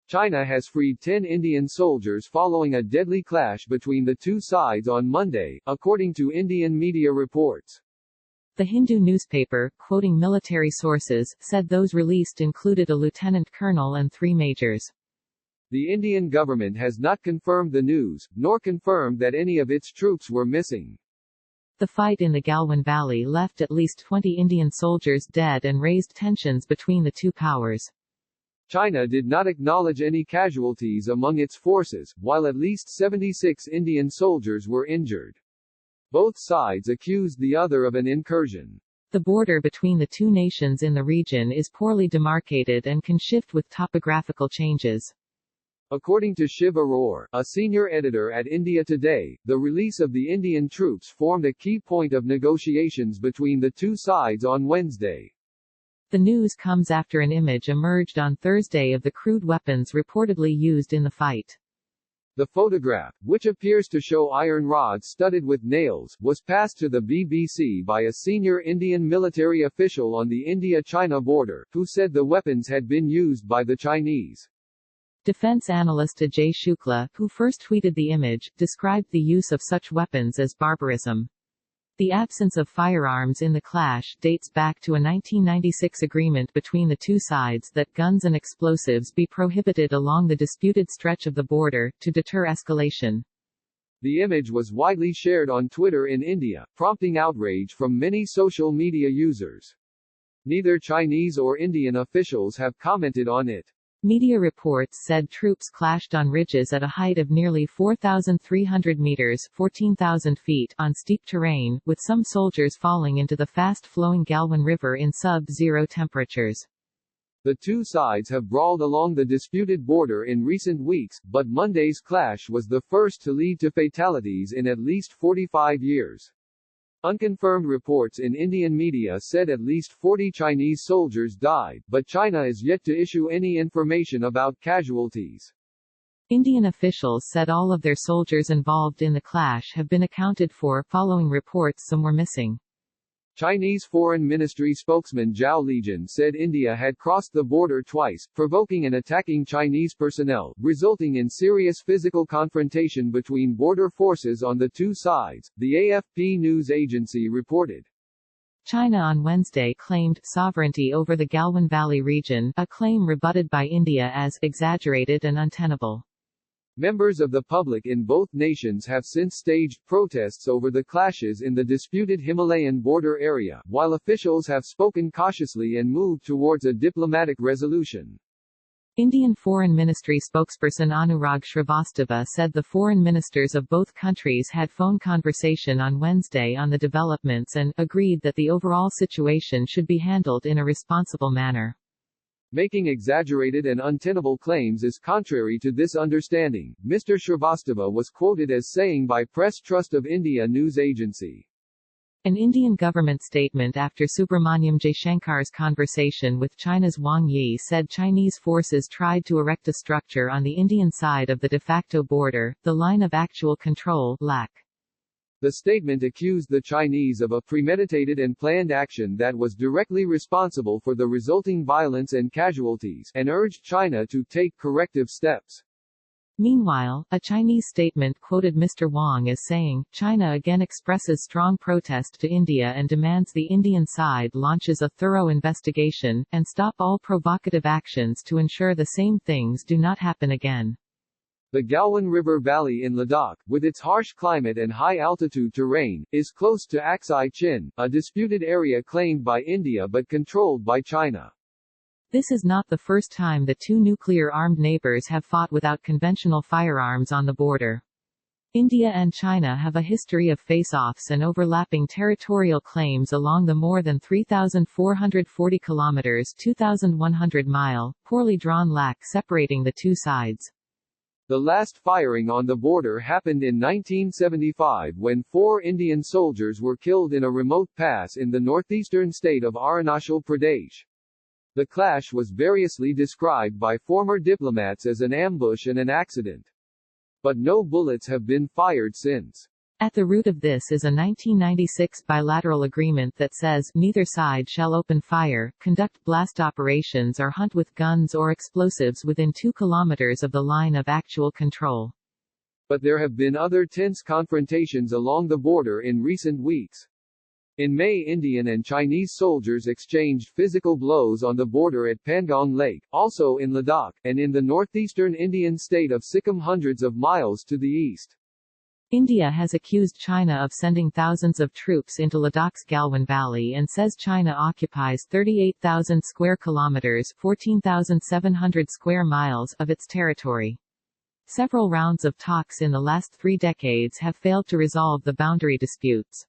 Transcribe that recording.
China has freed 10 Indian soldiers following a deadly clash between the two sides on Monday, according to Indian media reports. The Hindu newspaper, quoting military sources, said those released included a lieutenant colonel and 3 majors. The Indian government has not confirmed the news, nor confirmed that any of its troops were missing. The fight in the Galwan Valley left at least 20 Indian soldiers dead and raised tensions between the two powers. China did not acknowledge any casualties among its forces, while at least 76 Indian soldiers were injured. Both sides accused the other of an incursion. The border between the two nations in the region is poorly demarcated and can shift with topographical changes. According to Shiv Arora, a senior editor at India Today, the release of the Indian troops formed a key point of negotiations between the two sides on Wednesday. The news comes after an image emerged on Thursday of the crude weapons reportedly used in the fight. The photograph, which appears to show iron rods studded with nails, was passed to the BBC by a senior Indian military official on the India-China border, who said the weapons had been used by the Chinese. Defense analyst Ajay Shukla, who first tweeted the image, described the use of such weapons as barbarism. The absence of firearms in the clash dates back to a 1996 agreement between the two sides that guns and explosives be prohibited along the disputed stretch of the border, to deter escalation. The image was widely shared on Twitter in India, prompting outrage from many social media users. Neither Chinese or Indian officials have commented on it. Media reports said troops clashed on ridges at a height of nearly 4,300 meters (14,000 feet) on steep terrain, with some soldiers falling into the fast-flowing Galwan River in sub-zero temperatures. The two sides have brawled along the disputed border in recent weeks, but Monday's clash was the first to lead to fatalities in at least 45 years. Unconfirmed reports in Indian media said at least 40 Chinese soldiers died, but China is yet to issue any information about casualties. Indian officials said all of their soldiers involved in the clash have been accounted for, following reports some were missing. Chinese Foreign Ministry spokesman Zhao Lijian said India had crossed the border twice, provoking and attacking Chinese personnel, resulting in serious physical confrontation between border forces on the two sides, the AFP news agency reported. China on Wednesday claimed sovereignty over the Galwan Valley region, a claim rebutted by India as exaggerated and untenable. Members of the public in both nations have since staged protests over the clashes in the disputed Himalayan border area, while officials have spoken cautiously and moved towards a diplomatic resolution. Indian Foreign Ministry spokesperson Anurag Shrivastava said the foreign ministers of both countries had phone conversation on Wednesday on the developments and agreed that the overall situation should be handled in a responsible manner. Making exaggerated and untenable claims is contrary to this understanding, Mr. Shrivastava was quoted as saying by Press Trust of India news agency. An Indian government statement after Subramaniam Jaishankar's conversation with China's Wang Yi said Chinese forces tried to erect a structure on the Indian side of the de facto border, the line of actual control, LAC. The statement accused the Chinese of a premeditated and planned action that was directly responsible for the resulting violence and casualties, and urged China to take corrective steps. Meanwhile, a Chinese statement quoted Mr. Wang as saying, China again expresses strong protest to India and demands the Indian side launches a thorough investigation, and stop all provocative actions to ensure the same things do not happen again. The Galwan River Valley in Ladakh, with its harsh climate and high-altitude terrain, is close to Aksai Chin, a disputed area claimed by India but controlled by China. This is not the first time the two nuclear-armed neighbors have fought without conventional firearms on the border. India and China have a history of face-offs and overlapping territorial claims along the more than 3,440 kilometers (2,100 mile) poorly drawn LAC separating the two sides. The last firing on the border happened in 1975 when 4 Indian soldiers were killed in a remote pass in the northeastern state of Arunachal Pradesh. The clash was variously described by former diplomats as an ambush and an accident. But no bullets have been fired since. At the root of this is a 1996 bilateral agreement that says, neither side shall open fire, conduct blast operations or hunt with guns or explosives within 2 kilometers of the line of actual control. But there have been other tense confrontations along the border in recent weeks. In May, Indian and Chinese soldiers exchanged physical blows on the border at Pangong Lake, also in Ladakh, and in the northeastern Indian state of Sikkim hundreds of miles to the east. India has accused China of sending thousands of troops into Ladakh's Galwan Valley and says China occupies 38,000 square kilometers, 14,700 square miles of its territory. Several rounds of talks in the last 3 decades have failed to resolve the boundary disputes.